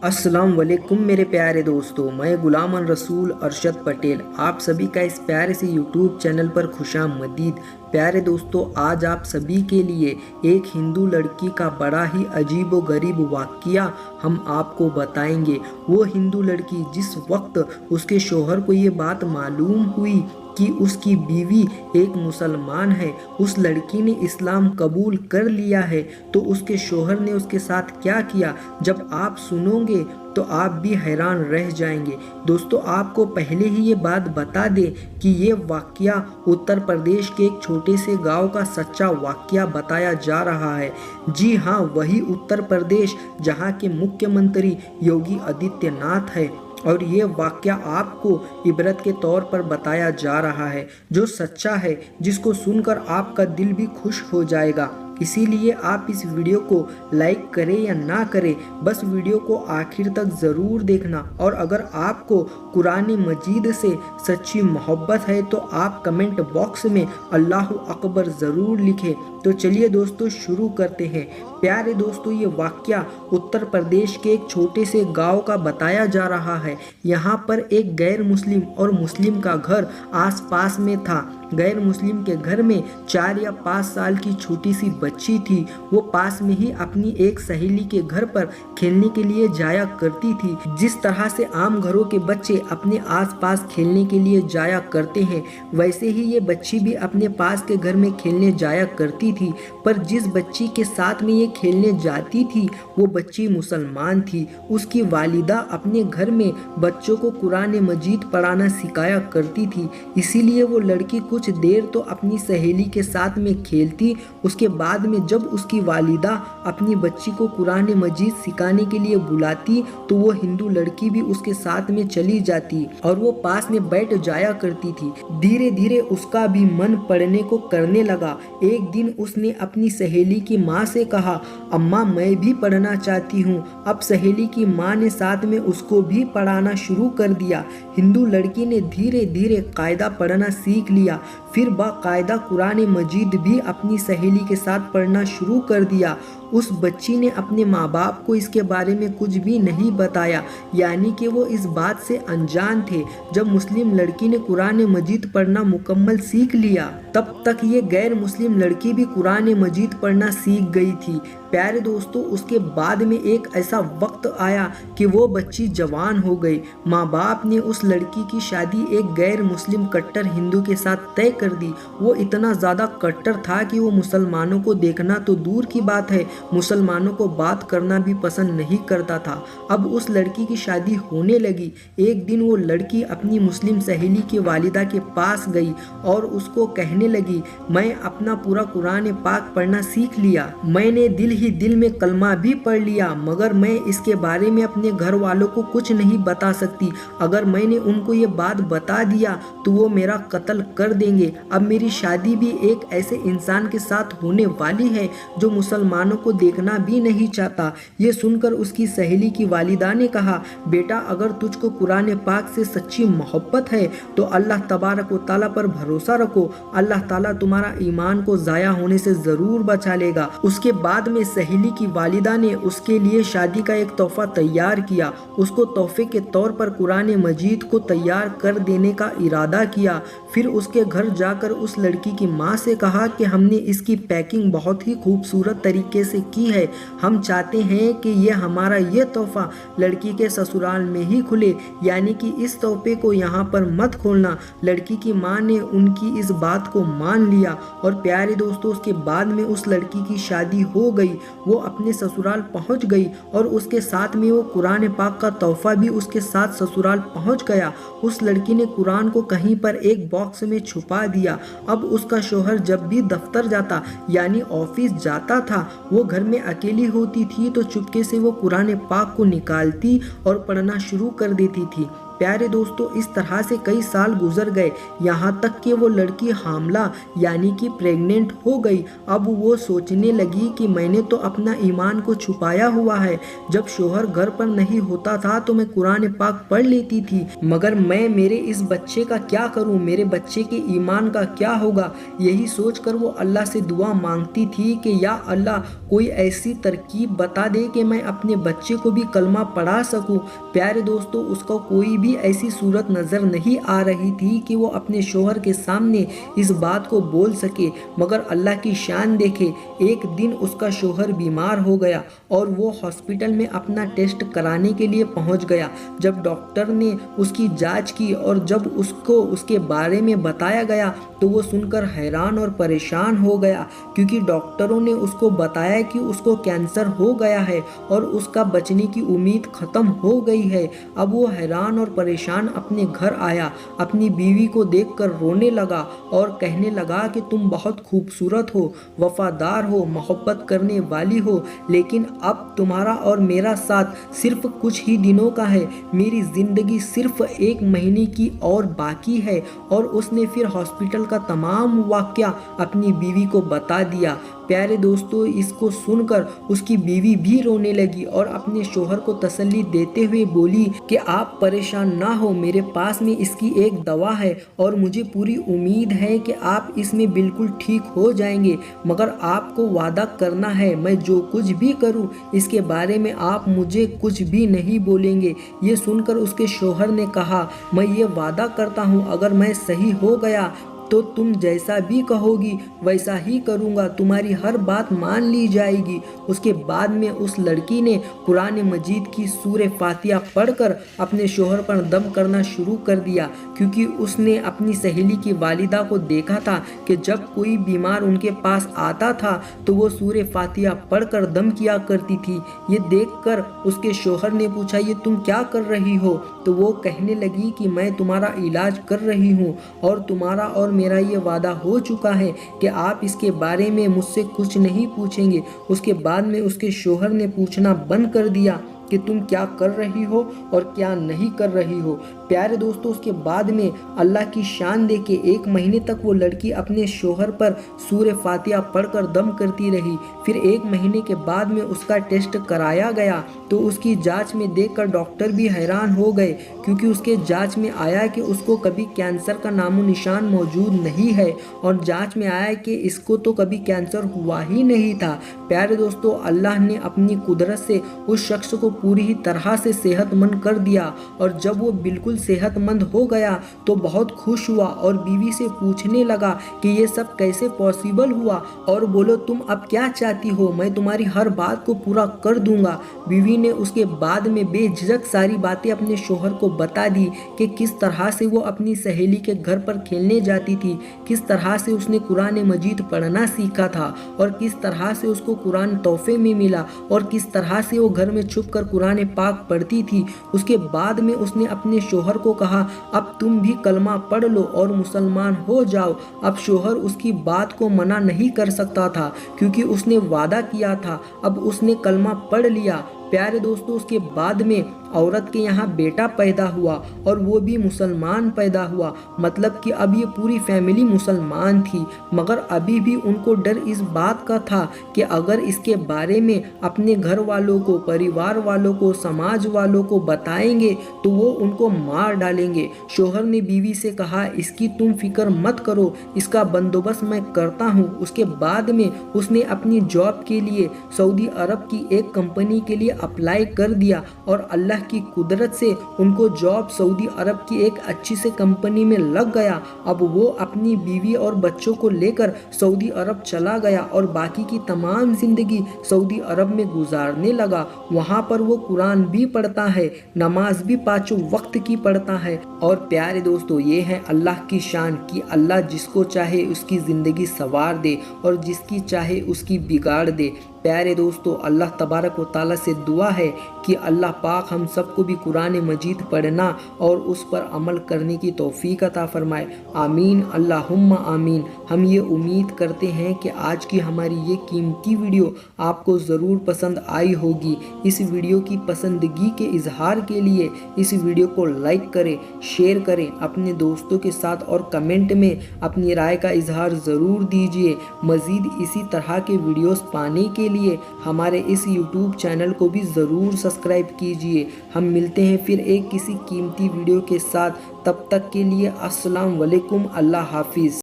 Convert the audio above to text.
अस्सलाम वालेकुम मेरे प्यारे दोस्तों, मैं गुलाम रसूल अरशद पटेल आप सभी का इस प्यारे से यूट्यूब चैनल पर खुशामदीद। प्यारे दोस्तों, आज आप सभी के लिए एक हिंदू लड़की का बड़ा ही अजीब व गरीब वाक़या हम आपको बताएंगे। वो हिंदू लड़की जिस वक्त उसके शोहर को ये बात मालूम हुई कि उसकी बीवी एक मुसलमान है, उस लड़की ने इस्लाम कबूल कर लिया है, तो उसके शोहर ने उसके साथ क्या किया, जब आप सुनोगे तो आप भी हैरान रह जाएंगे। दोस्तों, आपको पहले ही ये बात बता दें कि ये वाक़या उत्तर प्रदेश के एक छोटे से गांव का सच्चा वाक़या बताया जा रहा है। जी हाँ, वही उत्तर प्रदेश जहां के मुख्यमंत्री योगी आदित्यनाथ है। और ये वाक़या आपको इबरत के तौर पर बताया जा रहा है, जो सच्चा है, जिसको सुनकर आपका दिल भी खुश हो जाएगा। इसीलिए आप इस वीडियो को लाइक करें या ना करें, बस वीडियो को आखिर तक ज़रूर देखना। और अगर आपको कुरान मजीद से सच्ची मोहब्बत है तो आप कमेंट बॉक्स में अल्लाह अकबर ज़रूर लिखें। तो चलिए दोस्तों, शुरू करते हैं। प्यारे दोस्तों, ये वाक़या उत्तर प्रदेश के एक छोटे से गांव का बताया जा रहा है। यहाँ पर एक गैर मुस्लिम और मुस्लिम का घर आसपास में था। गैर मुस्लिम के घर में 4 या 5 साल की छोटी सी बच्ची थी। वो पास में ही अपनी एक सहेली के घर पर खेलने के लिए जाया करती थी। जिस तरह से आम घरों के बच्चे अपने आसपास खेलने के लिए जाया करते हैं, वैसे ही ये बच्ची भी अपने पास के घर में खेलने जाया करती थी। पर जिस बच्ची के साथ में ये खेलने जाती थी, वो बच्ची मुसलमान थी। उसकी वालिदा अपने घर में बच्चों को कुरान मजीद पढ़ाना सिखाया करती थी। इसीलिए वो लड़की कुछ देर तो अपनी सहेली के साथ में खेलती। उसके बाद में जब उसकी वालिदा अपनी बच्ची को कुरान मजीद सिखाने के लिए बुलाती, तो वो हिंदू लड़की भी उसके साथ में चली जाती और वो पास में बैठ जाया करती थी। धीरे धीरे उसका भी मन पढ़ने को करने लगा। एक दिन उसने अपनी सहेली की माँ से कहा, अम्मा मैं भी पढ़ना चाहती हूँ। अब सहेली की माँ ने साथ में उसको भी पढ़ाना शुरू कर दिया। हिंदू लड़की ने धीरे धीरे कायदा पढ़ना सीख लिया। फिर बाकायदा कुरान मजीद भी अपनी सहेली के साथ पढ़ना शुरू कर दिया। उस बच्ची ने अपने माँ बाप को इसके बारे में कुछ भी नहीं बताया, यानी कि वो इस बात से अनजान थे। जब मुस्लिम लड़की ने कुरान मजीद पढ़ना मुकम्मल सीख लिया, तब तक ये गैर मुस्लिम लड़की भी कुरान मजीद पढ़ना सीख गई थी। प्यारे दोस्तों, उसके बाद में एक ऐसा वक्त आया कि वो बच्ची जवान हो गई। माँ बाप ने उस लड़की की शादी एक गैर मुस्लिम कट्टर हिंदू के साथ तय कर दी। वो इतना ज़्यादा कट्टर था कि वो मुसलमानों को देखना तो दूर की बात है, मुसलमानों को बात करना भी पसंद नहीं करता था। अब उस लड़की की शादी होने लगी। एक दिन वो लड़की अपनी मुस्लिम सहेली की वालिदा के पास गई और उसको कहने लगी, मैं अपना पूरा कुरान पाक पढ़ना सीख लिया। मैंने दिल ही दिल में कलमा भी पढ़ लिया, मगर मैं इसके बारे में अपने घर वालों को कुछ नहीं बता सकती। अगर मैंने उनको ये बात बता दिया तो वो मेरा कत्ल कर देंगे। अब मेरी शादी भी एक ऐसे इंसान के साथ होने वाली है जो मुसलमानों को देखना भी नहीं चाहता। ये सुनकर उसकी सहेली की वालिदा ने कहा, बेटा अगर तुझको कुरान पाक से सच्ची मोहब्बत है तो अल्लाह तबारक व तआला पर भरोसा रखो। अल्लाह ताला तुम्हारा ईमान को ज़ाया होने से ज़रूर बचा लेगा। उसके बाद में सहेली की वालिदा ने उसके लिए शादी का एक तोहफा तैयार किया। उसको तोहफे के तौर पर कुरान मजीद को तैयार कर देने का इरादा किया। फिर उसके घर जाकर उस लड़की की माँ से कहा कि हमने इसकी पैकिंग बहुत ही खूबसूरत तरीके से की है। हम चाहते हैं कि ये हमारा ये तोहफा लड़की के ससुराल में ही खुले, यानी कि इस तोहफे को यहाँ पर मत खोलना। लड़की की माँ ने उनकी इस बात को मान लिया और प्यारे दोस्तों, उसके बाद में उस लड़की की शादी हो गई। वो अपने ससुराल पहुँच गई और उसके साथ में वो कुरान पाक का तोहफा भी उसके साथ ससुराल पहुँच गया। उस लड़की ने कुरान को कहीं पर एक बॉक्स में छुपा दिया। अब उसका शोहर जब भी दफ्तर जाता यानी ऑफिस जाता था, वो घर में अकेली होती थी तो चुपके से वो कुरान पाक को निकालती और पढ़ना शुरू कर देती थी। प्यारे दोस्तों, इस तरह से कई साल गुजर गए, यहाँ तक कि वो लड़की हामला यानी कि प्रेग्नेंट हो गई। अब वो सोचने लगी कि मैंने तो अपना ईमान को छुपाया हुआ है। जब शोहर घर पर नहीं होता था तो मैं कुरान पाक पढ़ लेती थी, मगर मैं मेरे इस बच्चे का क्या करूं, मेरे बच्चे के ईमान का क्या होगा। यही सोचकर वो अल्लाह से दुआ मांगती थी कि या अल्लाह, कोई ऐसी तरकीब बता दे कि मैं अपने बच्चे को भी कलमा पढ़ा सकूं। प्यारे दोस्तों, उसको कोई भी ऐसी सूरत नज़र नहीं आ रही थी कि वो अपने शोहर के सामने इस बात को बोल सके, मगर अल्लाह की शान देखे, एक दिन उसका शोहर बीमार हो गया और वो हॉस्पिटल में अपना टेस्ट कराने के लिए पहुंच गया। जब डॉक्टर ने उसकी जांच की और जब उसको उसके बारे में बताया गया तो वो सुनकर हैरान और परेशान हो गया, क्योंकि डॉक्टरों ने उसको बताया कि उसको कैंसर हो गया है और उसका बचने की उम्मीद ख़त्म हो गई है। अब वो हैरान और परेशान अपने घर आया, अपनी बीवी को देखकर रोने लगा और कहने लगा कि तुम बहुत खूबसूरत हो, वफादार हो, मोहब्बत करने वाली हो, लेकिन अब तुम्हारा और मेरा साथ सिर्फ कुछ ही दिनों का है, मेरी ज़िंदगी सिर्फ 1 महीने की और बाकी है। और उसने फिर हॉस्पिटल का तमाम वाक़या अपनी बीवी को बता दिया। प्यारे दोस्तों, इसको सुनकर उसकी बीवी भी रोने लगी और अपने शोहर को तसल्ली देते हुए बोली कि आप परेशान ना हो, मेरे पास में इसकी एक दवा है और मुझे पूरी उम्मीद है कि आप इसमें बिल्कुल ठीक हो जाएंगे, मगर आपको वादा करना है मैं जो कुछ भी करूं इसके बारे में आप मुझे कुछ भी नहीं बोलेंगे। ये सुनकर उसके शोहर ने कहा, मैं ये वादा करता हूं, अगर मैं सही हो गया तो तुम जैसा भी कहोगी वैसा ही करूँगा, तुम्हारी हर बात मान ली जाएगी। उसके बाद में उस लड़की ने कुरान मजीद की सूरह फातिहा पढ़कर अपने शोहर पर दम करना शुरू कर दिया, क्योंकि उसने अपनी सहेली की वालिदा को देखा था कि जब कोई बीमार उनके पास आता था तो वो सूरह फातिहा पढ़कर दम किया करती थी। ये देखकर उसके शोहर ने पूछा, ये तुम क्या कर रही हो? तो वो कहने लगी कि मैं तुम्हारा इलाज कर रही हूँ और तुम्हारा और मेरा ये वादा हो चुका है कि आप इसके बारे में मुझसे कुछ नहीं पूछेंगे। उसके बाद में उसके शोहर ने पूछना बंद कर दिया कि तुम क्या कर रही हो और क्या नहीं कर रही हो। प्यारे दोस्तों, उसके बाद में अल्लाह की शान देके 1 महीने तक वो लड़की अपने शोहर पर सूरह फातिहा पढ़कर दम करती रही। फिर 1 महीने के बाद में उसका टेस्ट कराया गया तो उसकी जांच में देखकर डॉक्टर भी हैरान हो गए, क्योंकि उसके जांच में आया कि उसको कभी कैंसर का नामो निशान मौजूद नहीं है और जांच में आया कि इसको तो कभी कैंसर हुआ ही नहीं था। प्यारे दोस्तों, अल्लाह ने अपनी कुदरत से उस शख्स को पूरी ही तरह से सेहतमंद कर दिया और जब वो बिल्कुल सेहतमंद हो गया तो बहुत खुश हुआ और बीवी से पूछने लगा कि ये सब कैसे पॉसिबल हुआ और बोलो तुम अब क्या चाहती हो, मैं तुम्हारी हर बात को पूरा कर दूंगा। बीवी ने उसके बाद में बेझिझक सारी बातें अपने शोहर को बता दी कि किस तरह से वो अपनी सहेली के घर पर खेलने जाती थी, किस तरह से उसने कुरान मजीद पढ़ना सीखा था और किस तरह से उसको कुरान तोहफे में मिला और किस तरह से वो घर में छुप कर कुरान पाक पढ़ती थी। उसके बाद में उसने अपने शोहर को कहा, अब तुम भी कलमा पढ़ लो और मुसलमान हो जाओ। अब शोहर उसकी बात को मना नहीं कर सकता था, क्योंकि उसने वादा किया था। अब उसने कलमा पढ़ लिया। प्यारे दोस्तों, उसके बाद में औरत के यहाँ बेटा पैदा हुआ और वो भी मुसलमान पैदा हुआ, मतलब कि अब ये पूरी फैमिली मुसलमान थी, मगर अभी भी उनको डर इस बात का था कि अगर इसके बारे में अपने घर वालों को, परिवार वालों को, समाज वालों को बताएंगे तो वो उनको मार डालेंगे। शोहर ने बीवी से कहा, इसकी तुम फिक्र मत करो, इसका बंदोबस्त मैं करता हूँ। उसके बाद में उसने अपनी जॉब के लिए सऊदी अरब की एक कंपनी के लिए अप्लाई कर दिया और अल्लाह की कुदरत से उनको जॉब सऊदी अरब की एक अच्छी से कंपनी में लग गया। अब वो अपनी बीवी और बच्चों को लेकर सऊदी अरब चला गया और बाकी की तमाम जिंदगी सऊदी अरब में गुजारने लगा। वहाँ पर वो कुरान भी पढ़ता है, नमाज भी 5 वक्त की पढ़ता है। और प्यारे दोस्तों, ये है अल्लाह की शान कि अल्लाह जिसको चाहे उसकी ज़िंदगी संवार दे और जिसकी चाहे उसकी बिगाड़ दे। प्यारे दोस्तों, अल्लाह तबारक व तआला से दुआ है कि अल्लाह पाक हम सबको भी कुरान मजीद पढ़ना और उस पर अमल करने की तौफीक अता फरमाए। आमीन अल्लाहुम्मा आमीन। हम ये उम्मीद करते हैं कि आज की हमारी ये कीमती वीडियो आपको ज़रूर पसंद आई होगी। इस वीडियो की पसंदगी के इजहार के लिए इस वीडियो को लाइक करें, शेयर करें अपने दोस्तों के साथ और कमेंट में अपनी राय का इजहार ज़रूर दीजिए। मज़ीद इसी तरह के वीडियोस पाने के लिए हमारे इस यूट्यूब चैनल को भी ज़रूर सब्सक्राइब कीजिए। हम मिलते हैं फिर एक किसी कीमती वीडियो के साथ, तब तक के लिए अस्सलाम वालेकुम, अल्लाह हाफिज़।